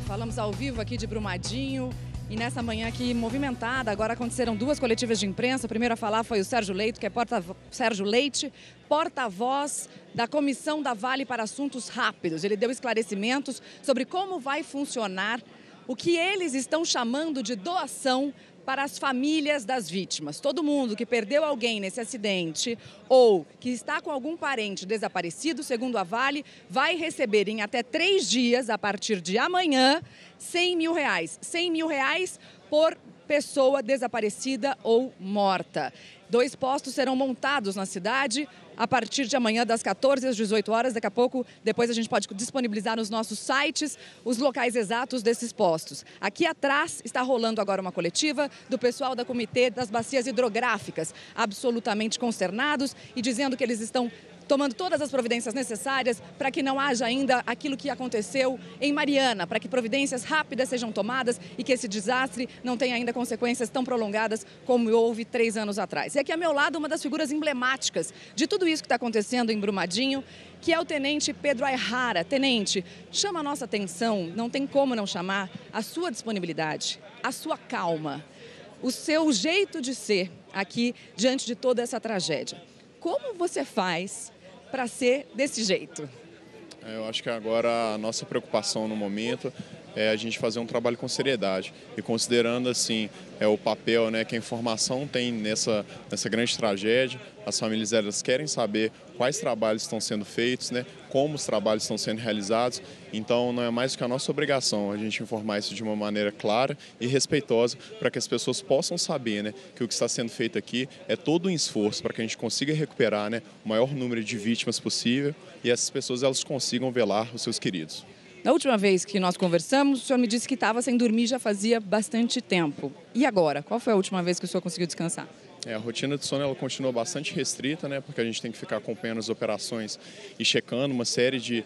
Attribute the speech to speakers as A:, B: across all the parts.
A: Falamos ao vivo aqui de Brumadinho e nessa manhã aqui movimentada. Agora aconteceram duas coletivas de imprensa. O primeiro a falar foi o Sérgio Leite, que é porta-voz da Comissão da Vale para Assuntos Rápidos. Ele deu esclarecimentos sobre como vai funcionar o que eles estão chamando de doação para as famílias das vítimas. Todo mundo que perdeu alguém nesse acidente ou que está com algum parente desaparecido, segundo a Vale, vai receber em até 3 dias, a partir de amanhã, R$100 mil. R$100 mil por pessoa desaparecida ou morta. 2 postos serão montados na cidade a partir de amanhã, das 14 às 18 horas. Daqui a pouco, depois a gente pode disponibilizar nos nossos sites os locais exatos desses postos. Aqui atrás está rolando agora uma coletiva do pessoal da Comitê das Bacias Hidrográficas, absolutamente consternados e dizendo que eles estão tomando todas as providências necessárias para que não haja ainda aquilo que aconteceu em Mariana, para que providências rápidas sejam tomadas e que esse desastre não tenha ainda consequências tão prolongadas como houve 3 anos atrás. E aqui ao meu lado, uma das figuras emblemáticas de tudo isso que está acontecendo em Brumadinho, que é o Tenente Pedro Ayrara. Tenente, chama a nossa atenção, não tem como não chamar, a sua disponibilidade, a sua calma, o seu jeito de ser aqui diante de toda essa tragédia. Como você faz para ser desse jeito?
B: Eu acho que agora a nossa preocupação no momento é a gente fazer um trabalho com seriedade e considerando assim o papel que a informação tem nessa grande tragédia. As famílias elas querem saber quais trabalhos estão sendo feitos, como os trabalhos estão sendo realizados. Então não é mais do que a nossa obrigação a gente informar isso de uma maneira clara e respeitosa para que as pessoas possam saber que o que está sendo feito aqui é todo um esforço para que a gente consiga recuperar o maior número de vítimas possível e essas pessoas elas consigam velar os seus queridos.
A: Na última vez que nós conversamos, o senhor me disse que estava sem dormir já fazia bastante tempo. E agora? Qual foi a última vez que o senhor conseguiu descansar?
B: A rotina de sono ela continua bastante restrita, porque a gente tem que ficar acompanhando as operações e checando uma série de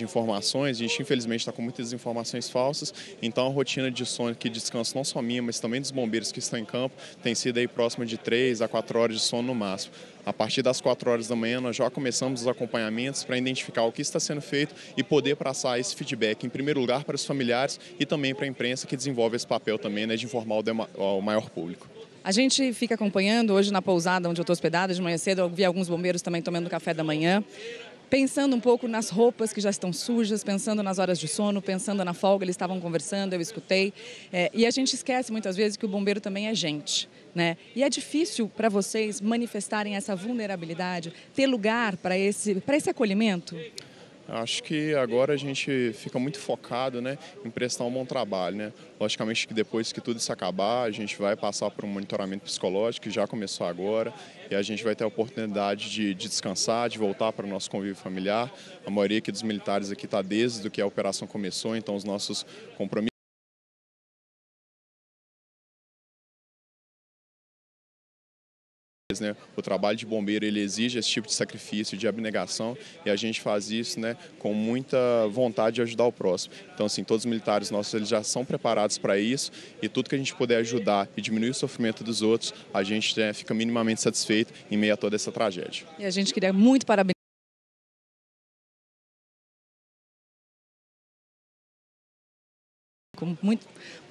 B: informações. A gente, infelizmente, está com muitas informações falsas. Então, a rotina de sono, que descanso não só minha, mas também dos bombeiros que estão em campo, tem sido aí próxima de 3 a 4 horas de sono no máximo. A partir das 4 horas da manhã, nós já começamos os acompanhamentos para identificar o que está sendo feito e poder passar esse feedback, em primeiro lugar, para os familiares e também para a imprensa, que desenvolve esse papel também de informar o maior público.
A: A gente fica acompanhando hoje na pousada onde eu estou hospedada, de manhã cedo, eu vi alguns bombeiros também tomando café da manhã, pensando um pouco nas roupas que já estão sujas, pensando nas horas de sono, pensando na folga, eles estavam conversando, eu escutei. E a gente esquece muitas vezes que o bombeiro também é gente, E é difícil para vocês manifestarem essa vulnerabilidade, ter lugar para esse acolhimento?
B: Acho que agora a gente fica muito focado em prestar um bom trabalho. Logicamente que depois que tudo isso acabar, a gente vai passar por um monitoramento psicológico, que já começou agora, e a gente vai ter a oportunidade de descansar, de voltar para o nosso convívio familiar. A maioria aqui dos militares aqui está desde que a operação começou, então os nossos compromissos o trabalho de bombeiro ele exige esse tipo de sacrifício, de abnegação, e a gente faz isso com muita vontade de ajudar o próximo. Então, assim, todos os militares nossos eles já são preparados para isso e tudo que a gente puder ajudar e diminuir o sofrimento dos outros, a gente fica minimamente satisfeito em meio a toda essa tragédia.
A: E a gente queria muito parabenizar.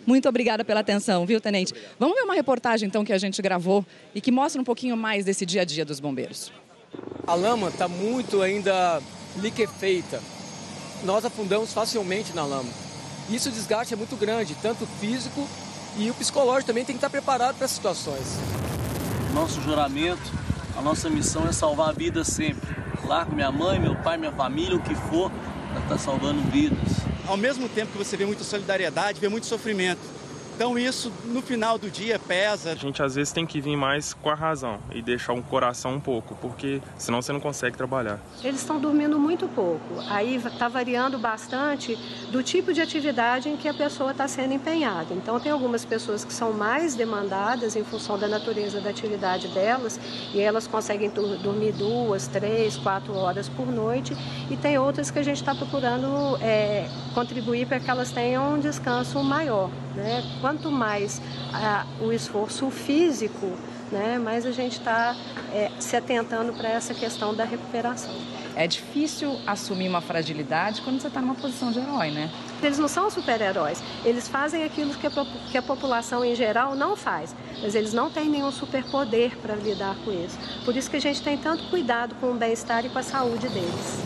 A: Muito obrigada pela atenção, viu, Tenente? Vamos ver uma reportagem, então, que a gente gravou e que mostra um pouquinho mais desse dia a dia dos bombeiros.
C: A lama está muito ainda liquefeita. Nós afundamos facilmente na lama. Isso, o desgaste é muito grande, tanto o físico e o psicológico também tem que estar preparado para as situações.
D: Nosso juramento, a nossa missão é salvar vidas sempre. Largo minha mãe, meu pai, minha família, o que for, para estar salvando vidas.
E: Ao mesmo tempo que você vê muita solidariedade, vê muito sofrimento. Então isso, no final do dia, pesa.
F: A gente às vezes tem que vir mais com a razão e deixar o coração um pouco, porque senão você não consegue trabalhar.
G: Eles estão dormindo muito pouco. Aí está variando bastante do tipo de atividade em que a pessoa está sendo empenhada. Então tem algumas pessoas que são mais demandadas em função da natureza da atividade delas e elas conseguem dormir 2, 3, 4 horas por noite. E tem outras que a gente está procurando contribuir para que elas tenham um descanso maior, Quanto mais o esforço físico, mais a gente está se atentando para essa questão da recuperação.
A: É difícil assumir uma fragilidade quando você está numa posição de herói, né?
G: Eles não são super-heróis, eles fazem aquilo que a população em geral não faz, mas eles não têm nenhum superpoder para lidar com isso. Por isso que a gente tem tanto cuidado com o bem-estar e com a saúde deles.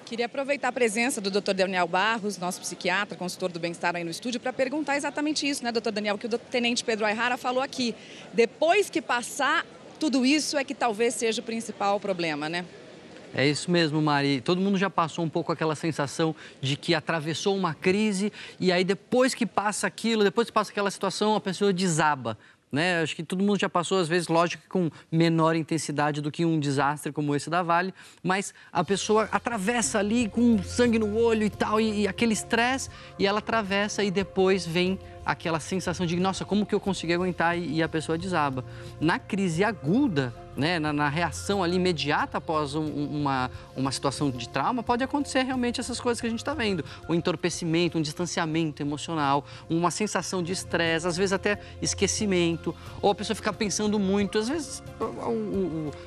A: Queria aproveitar a presença do Dr. Daniel Barros, nosso psiquiatra, consultor do bem-estar aí no estúdio, para perguntar exatamente isso, né, Dr. Daniel, que o tenente Pedro Aihara falou aqui. Depois que passar tudo isso é que talvez seja o principal problema, né?
H: É isso mesmo, Mari. Todo mundo já passou um pouco aquela sensação de que atravessou uma crise e aí depois que passa aquilo, depois que passa aquela situação, a pessoa desaba. Né? Acho que todo mundo já passou, às vezes, lógico que com menor intensidade do que um desastre como esse da Vale, mas a pessoa atravessa ali com sangue no olho e tal, e aquele estresse, e ela atravessa e depois vem aquela sensação de, nossa, como que eu consegui aguentar e a pessoa desaba. Na crise aguda, né, na reação ali imediata após uma situação de trauma, pode acontecer realmente essas coisas que a gente está vendo. Um entorpecimento, um distanciamento emocional, uma sensação de estresse, às vezes até esquecimento, ou a pessoa ficar pensando muito. Às vezes,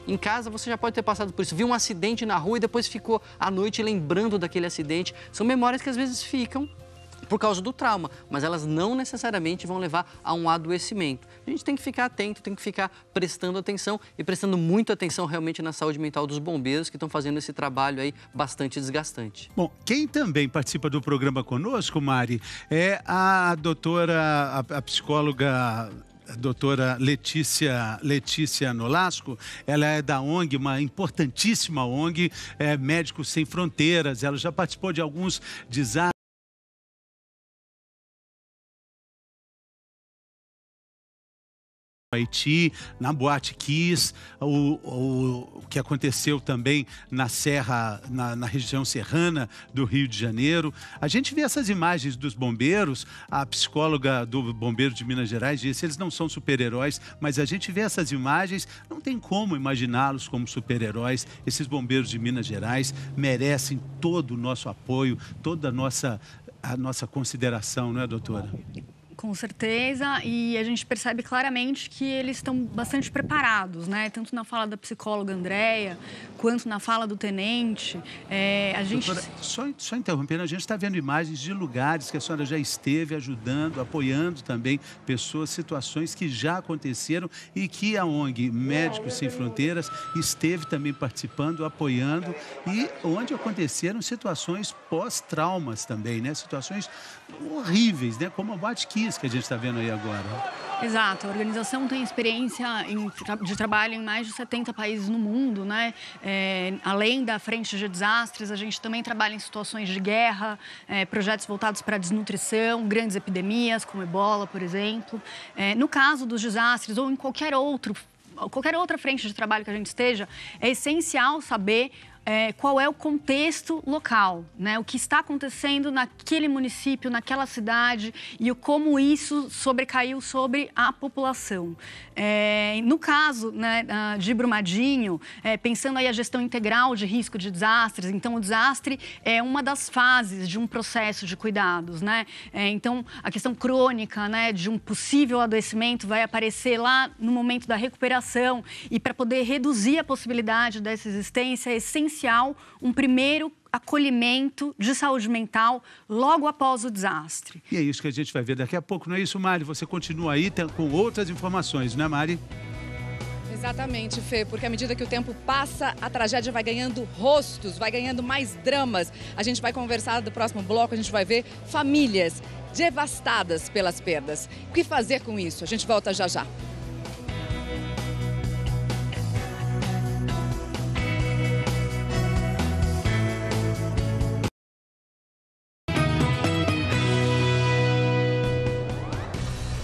H: em casa você já pode ter passado por isso. Viu um acidente na rua e depois ficou à noite lembrando daquele acidente. São memórias que às vezes ficam por causa do trauma, mas elas não necessariamente vão levar a um adoecimento. A gente tem que ficar atento, tem que ficar prestando atenção e prestando muita atenção realmente na saúde mental dos bombeiros que estão fazendo esse trabalho aí bastante desgastante.
I: Bom, quem também participa do programa conosco, Mari, é a doutora, a psicóloga... A doutora Letícia Nolasco, ela é da ONG, uma importantíssima ONG, Médicos Sem Fronteiras. Ela já participou de alguns desastres. Haiti, na Boate Kiss, o que aconteceu também na Serra, na região serrana do Rio de Janeiro. A gente vê essas imagens dos bombeiros, a psicóloga do Bombeiro de Minas Gerais disse, eles não são super-heróis, mas a gente vê essas imagens, não tem como imaginá-los como super-heróis. Esses bombeiros de Minas Gerais merecem todo o nosso apoio, toda a nossa consideração, não é, doutora?
J: Com certeza, e a gente percebe claramente que eles estão bastante preparados, né? Tanto na fala da psicóloga Andréia, quanto na fala do tenente. A gente...
I: Doutora, só interrompendo, a gente está vendo imagens de lugares que a senhora já esteve ajudando, apoiando também pessoas, situações que já aconteceram e que a ONG Médicos Sem Fronteiras esteve também participando, apoiando, e onde aconteceram situações pós-traumas também, né? Situações horríveis, né? Como a Boate Kiss, que a gente está vendo aí agora.
J: Exato, a organização tem experiência de trabalho em mais de 70 países no mundo, né? Além da frente de desastres, a gente também trabalha em situações de guerra, projetos voltados para a desnutrição, grandes epidemias, como ebola, por exemplo. No caso dos desastres ou em qualquer outra frente de trabalho que a gente esteja, é essencial saber qual é o contexto local, né? O que está acontecendo naquele município, naquela cidade e como isso sobrecaiu sobre a população. No caso, né, de Brumadinho, pensando aí a gestão integral de risco de desastres, então o desastre é uma das fases de um processo de cuidados, né? Então a questão crônica, né, de um possível adoecimento vai aparecer lá no momento da recuperação e para poder reduzir a possibilidade dessa existência é essencial um primeiro acolhimento de saúde mental logo após o desastre.
I: E é isso que a gente vai ver daqui a pouco, não é isso, Mari? Você continua aí com outras informações, não é, Mari?
A: Exatamente, Fê, porque à medida que o tempo passa, a tragédia vai ganhando rostos, vai ganhando mais dramas. A gente vai conversar do próximo bloco, a gente vai ver famílias devastadas pelas perdas. O que fazer com isso? A gente volta já já.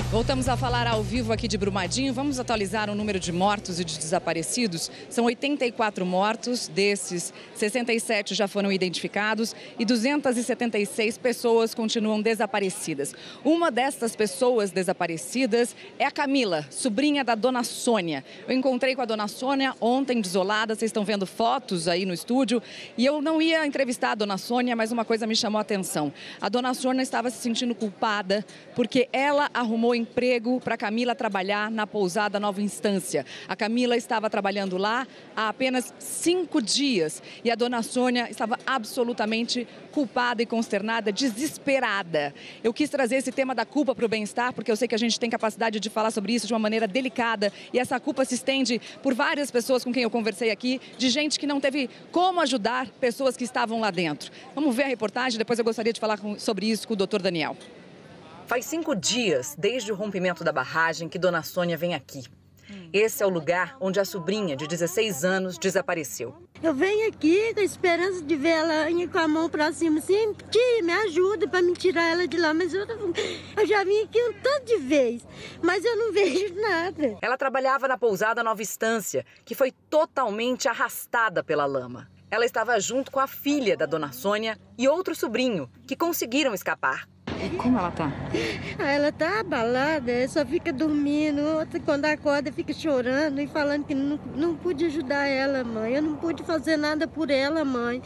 A: Voltamos a falar ao vivo aqui de Brumadinho. Vamos atualizar o número de mortos e de desaparecidos. São 84 mortos, desses 67 já foram identificados e 276 pessoas continuam desaparecidas. Uma destas pessoas desaparecidas é a Camila, sobrinha da dona Sônia. Eu encontrei com a dona Sônia ontem, desolada, vocês estão vendo fotos aí no estúdio. E eu não ia entrevistar a dona Sônia, mas uma coisa me chamou a atenção. A dona Sônia estava se sentindo culpada porque ela arrumou emprego para Camila trabalhar na pousada Nova Instância. A Camila estava trabalhando lá há apenas 5 dias e a dona Sônia estava absolutamente culpada e consternada, desesperada. Eu quis trazer esse tema da culpa para o bem-estar, porque eu sei que a gente tem capacidade de falar sobre isso de uma maneira delicada e essa culpa se estende por várias pessoas com quem eu conversei aqui, de gente que não teve como ajudar pessoas que estavam lá dentro. Vamos ver a reportagem, depois eu gostaria de falar sobre isso com o doutor Daniel.
K: Faz 5 dias desde o rompimento da barragem que dona Sônia vem aqui. Esse é o lugar onde a sobrinha de 16 anos desapareceu.
L: Eu venho aqui com a esperança de ver ela com a mão pra cima, assim, tia, me ajuda para me tirar ela de lá, mas eu já vim aqui um tanto de vez, mas eu não vejo nada.
K: Ela trabalhava na pousada Nova Instância, que foi totalmente arrastada pela lama. Ela estava junto com a filha da dona Sônia e outro sobrinho, que conseguiram escapar.
A: E como ela tá?
L: Ela tá abalada, só fica dormindo, quando acorda fica chorando e falando que não pude ajudar ela, mãe. Eu não pude fazer nada por ela, mãe.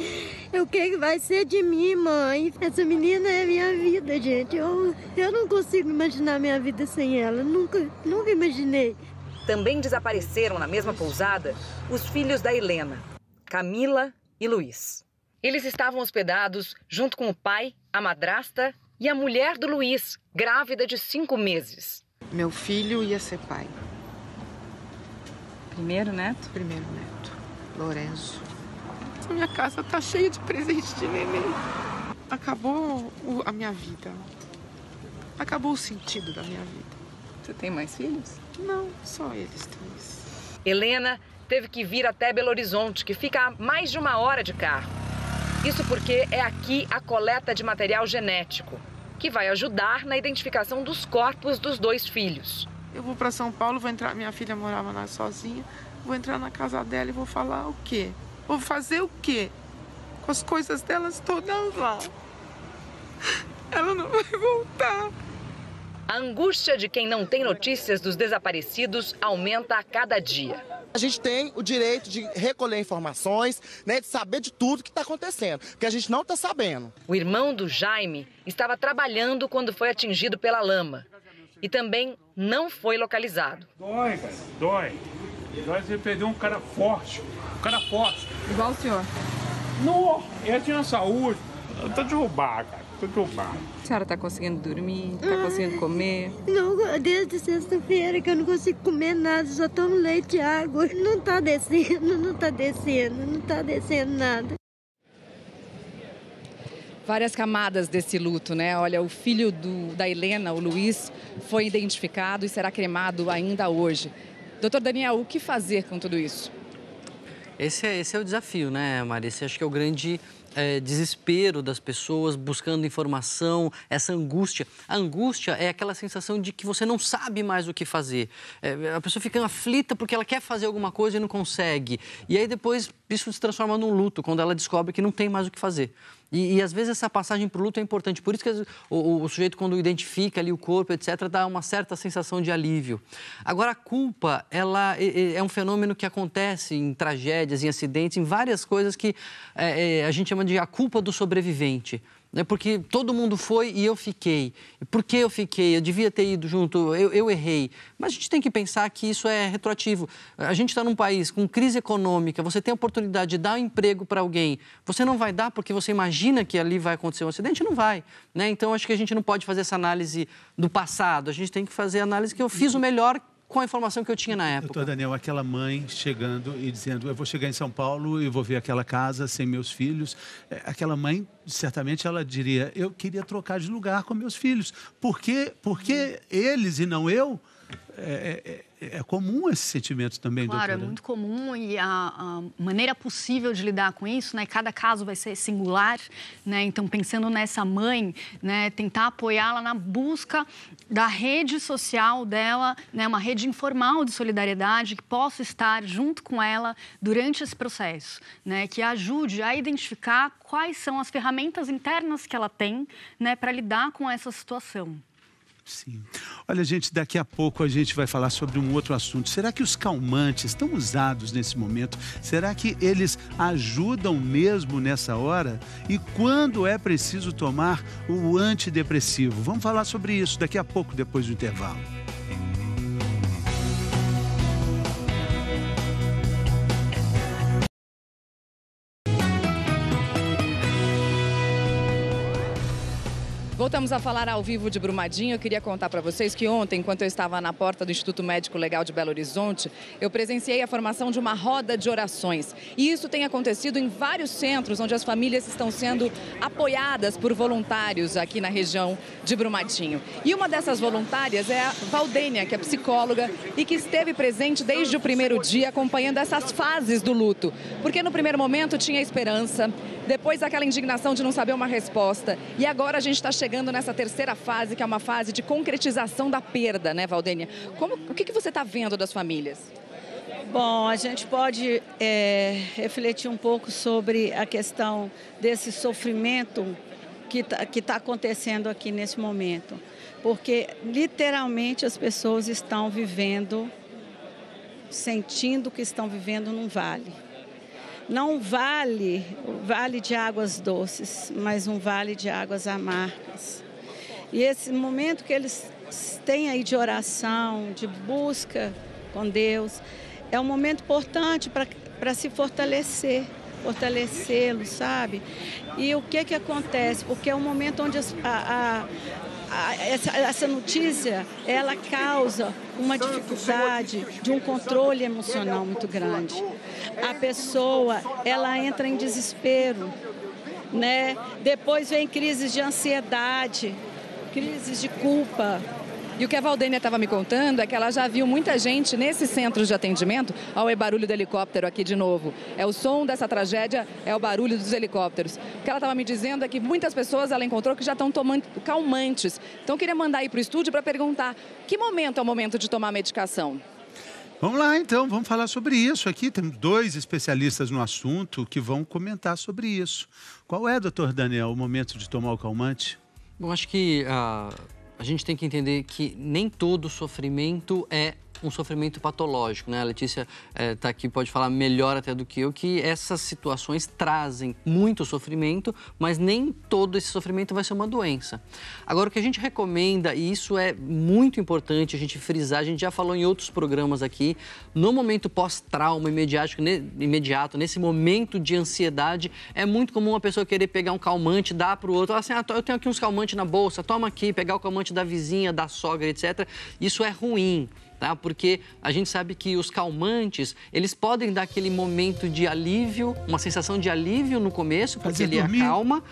L: O que vai ser de mim, mãe? Essa menina é minha vida, gente. Eu não consigo imaginar minha vida sem ela, nunca imaginei.
K: Também desapareceram na mesma pousada os filhos da Helena, Camila e Luiz. Eles estavam hospedados junto com o pai, a madrasta e a mulher do Luiz, grávida de 5 meses.
M: Meu filho ia ser pai.
A: Primeiro neto?
M: Primeiro neto, Lorenzo. A minha casa tá cheia de presente de neném. Acabou a minha vida. Acabou o sentido da minha vida.
A: Você tem mais filhos?
M: Não, só eles 3.
K: Helena teve que vir até Belo Horizonte, que fica a mais de 1 hora de carro. Isso porque é aqui a coleta de material genético, que vai ajudar na identificação dos corpos dos 2 filhos.
M: Eu vou para São Paulo, vou entrar, minha filha morava lá sozinha, vou entrar na casa dela e vou falar o quê? Vou fazer o quê? Com as coisas delas todas lá. Ela não vai voltar.
K: A angústia de quem não tem notícias dos desaparecidos aumenta a cada dia.
N: A gente tem o direito de recolher informações, né, de saber de tudo que está acontecendo, porque a gente não está sabendo.
K: O irmão do Jaime estava trabalhando quando foi atingido pela lama e também não foi localizado.
O: Dói, cara, dói. Dói você perder um cara forte,
A: Igual o senhor?
O: Não, eu tinha saúde. Eu tô de roubar, cara,
A: A senhora tá conseguindo dormir? Tá conseguindo comer?
L: Não, desde sexta-feira que eu não consigo comer nada, só tomo leite e água. Não tá descendo nada.
A: Várias camadas desse luto, né? Olha, o filho da Helena, o Luiz, foi identificado e será cremado ainda hoje. Doutor Daniel, o que fazer com tudo isso?
H: Esse é o desafio, né, Maria? Esse acho que é o grande desespero das pessoas buscando informação, essa angústia. A angústia é aquela sensação de que você não sabe mais o que fazer. A pessoa fica aflita porque ela quer fazer alguma coisa e não consegue. E aí depois isso se transforma num luto, quando ela descobre que não tem mais o que fazer. E às vezes essa passagem para o luto é importante. Por isso que o sujeito, quando identifica ali o corpo, etc., dá uma certa sensação de alívio. Agora, a culpa, ela é um fenômeno que acontece em tragédias, em acidentes, em várias coisas que a gente chama de a culpa do sobrevivente. Porque todo mundo foi e eu fiquei. Por que eu fiquei? Eu devia ter ido junto, eu errei. Mas a gente tem que pensar que isso é retroativo. A gente está num país com crise econômica, você tem a oportunidade de dar um emprego para alguém. Você não vai dar porque você imagina que ali vai acontecer um acidente? Não vai. Né? Então, acho que a gente não pode fazer essa análise do passado. A gente tem que fazer a análise que eu fiz o melhor com a informação que eu tinha na época.
I: Doutor Daniel, aquela mãe chegando e dizendo, eu vou chegar em São Paulo e vou ver aquela casa sem meus filhos. Aquela mãe, certamente, ela diria, eu queria trocar de lugar com meus filhos. Por que eles e não eu? É comum esse sentimento também, doutora?
J: Claro, é muito comum e a maneira possível de lidar com isso, né? Cada caso vai ser singular, né? Então, pensando nessa mãe, né? Tentar apoiá-la na busca da rede social dela, né? Uma rede informal de solidariedade que possa estar junto com ela durante esse processo, né? Que ajude a identificar quais são as ferramentas internas que ela tem, né? Para lidar com essa situação.
I: Sim. Olha, gente, daqui a pouco a gente vai falar sobre um outro assunto. Será que os calmantes estão usados nesse momento? Será que eles ajudam mesmo nessa hora? E quando é preciso tomar o antidepressivo? Vamos falar sobre isso daqui a pouco, depois do intervalo.
A: Voltamos a falar ao vivo de Brumadinho. Eu queria contar para vocês que ontem, enquanto eu estava na porta do Instituto Médico Legal de Belo Horizonte, eu presenciei a formação de uma roda de orações. E isso tem acontecido em vários centros onde as famílias estão sendo apoiadas por voluntários aqui na região de Brumadinho. E uma dessas voluntárias é a Valdênia, que é psicóloga e que esteve presente desde o primeiro dia acompanhando essas fases do luto. Porque no primeiro momento tinha esperança, depois aquela indignação de não saber uma resposta. E agora a gente está chegando nessa terceira fase, que é uma fase de concretização da perda, né, Valdênia? O que você está vendo das famílias?
P: Bom, a gente pode refletir um pouco sobre a questão desse sofrimento que tá acontecendo aqui nesse momento. Porque, literalmente, as pessoas estão vivendo, sentindo que estão vivendo num vale. Não um vale de águas doces, mas um vale de águas amargas. E esse momento que eles têm aí de oração, de busca com Deus, é um momento importante para se fortalecê-los, sabe? E o que acontece? Porque é um momento onde essa notícia, ela causa uma dificuldade de um controle emocional muito grande. A pessoa, ela entra em desespero, né? Depois vem crises de ansiedade, crises de culpa.
A: E o que a Valdênia estava me contando é que ela já viu muita gente nesses centros de atendimento. Olha o barulho do helicóptero aqui de novo. É o som dessa tragédia, é o barulho dos helicópteros. O que ela estava me dizendo é que muitas pessoas ela encontrou que já estão tomando calmantes. Então eu queria mandar aí para o estúdio para perguntar que momento é o momento de tomar medicação?
I: Vamos lá, então, vamos falar sobre isso aqui. Temos 2 especialistas no assunto que vão comentar sobre isso. Qual é, doutor Daniel, o momento de tomar o calmante?
H: Bom, acho que a gente tem que entender que nem todo sofrimento é um sofrimento patológico, né? A Letícia está aqui, pode falar melhor até do que eu, que essas situações trazem muito sofrimento, mas nem todo esse sofrimento vai ser uma doença. Agora, o que a gente recomenda, e isso é muito importante a gente frisar, a gente já falou em outros programas aqui, no momento pós-trauma imediato, nesse momento de ansiedade, é muito comum uma pessoa querer pegar um calmante, dar para o outro, assim, eu tenho aqui uns calmantes na bolsa, toma aqui, pegar o calmante da vizinha, da sogra, etc. Isso é ruim. Tá? Porque a gente sabe que os calmantes, eles podem dar aquele momento de alívio, uma sensação de alívio no começo, porque ele acalma,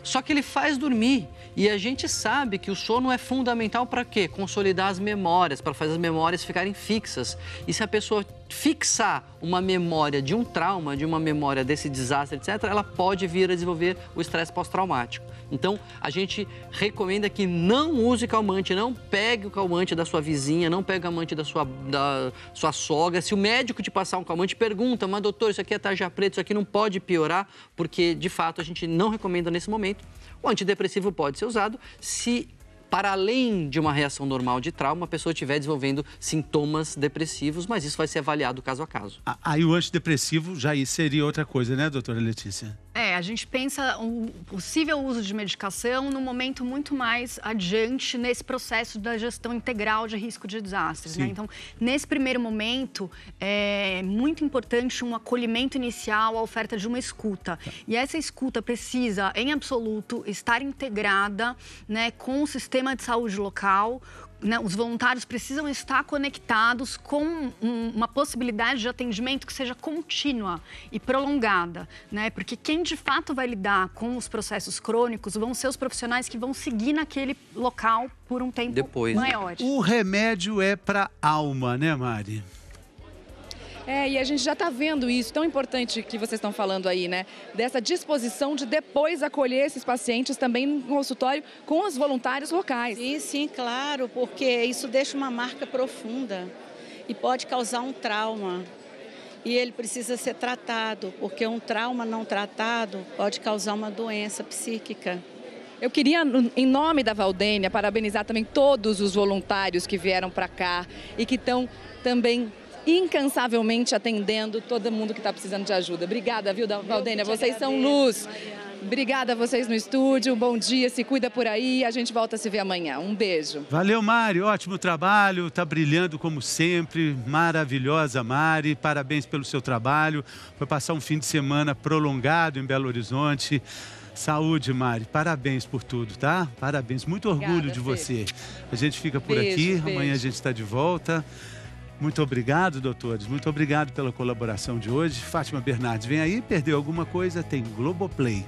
H: só que ele faz dormir. E a gente sabe que o sono é fundamental para quê? Consolidar as memórias, para fazer as memórias ficarem fixas. E se a pessoa fixar uma memória de um trauma, de uma memória desse desastre, etc., ela pode vir a desenvolver o estresse pós-traumático. Então, a gente recomenda que não use calmante, não pegue o calmante da sua vizinha, não pegue o calmante da sua sogra. Se o médico te passar um calmante, pergunta, mas doutor, isso aqui é tarja preta, isso aqui não pode piorar, porque, de fato, a gente não recomenda nesse momento. O antidepressivo pode ser usado se, para além de uma reação normal de trauma, a pessoa estiver desenvolvendo sintomas depressivos, mas isso vai ser avaliado caso a caso.
I: Aí o antidepressivo já seria outra coisa, né, doutora Letícia?
J: A gente pensa o possível uso de medicação no momento muito mais adiante nesse processo da gestão integral de risco de desastres, né? Então, nesse primeiro momento, é muito importante um acolhimento inicial, a oferta de uma escuta. E essa escuta precisa, em absoluto, estar integrada, né, com o sistema de saúde local. Né, os voluntários precisam estar conectados com uma possibilidade de atendimento que seja contínua e prolongada, né? Porque quem de fato vai lidar com os processos crônicos vão ser os profissionais que vão seguir naquele local por um tempo maior.
I: O remédio é para a alma, né, Mari?
A: E a gente já está vendo isso, tão importante que vocês estão falando aí, né? Dessa disposição de depois acolher esses pacientes também no consultório com os voluntários locais.
P: Sim, claro, porque isso deixa uma marca profunda e pode causar um trauma. E ele precisa ser tratado, porque um trauma não tratado pode causar uma doença psíquica.
A: Eu queria, em nome da Valdênia, parabenizar também todos os voluntários que vieram para cá e que estão também incansavelmente atendendo todo mundo que está precisando de ajuda. Obrigada, viu, Valdênia? Vocês são luz. Obrigada a vocês no estúdio. Bom dia, se cuida por aí. A gente volta a se ver amanhã. Um beijo.
I: Valeu, Mari. Ótimo trabalho. Tá brilhando como sempre. Maravilhosa, Mari. Parabéns pelo seu trabalho. Foi passar um fim de semana prolongado em Belo Horizonte. Saúde, Mari. Parabéns por tudo, tá? Parabéns. Muito orgulho
A: Obrigada,
I: de você. A gente fica por aqui.
A: Beijo.
I: Amanhã a gente está de volta. Muito obrigado, doutores. Muito obrigado pela colaboração de hoje. Fátima Bernardes, vem aí. Perdeu alguma coisa? Tem Globoplay.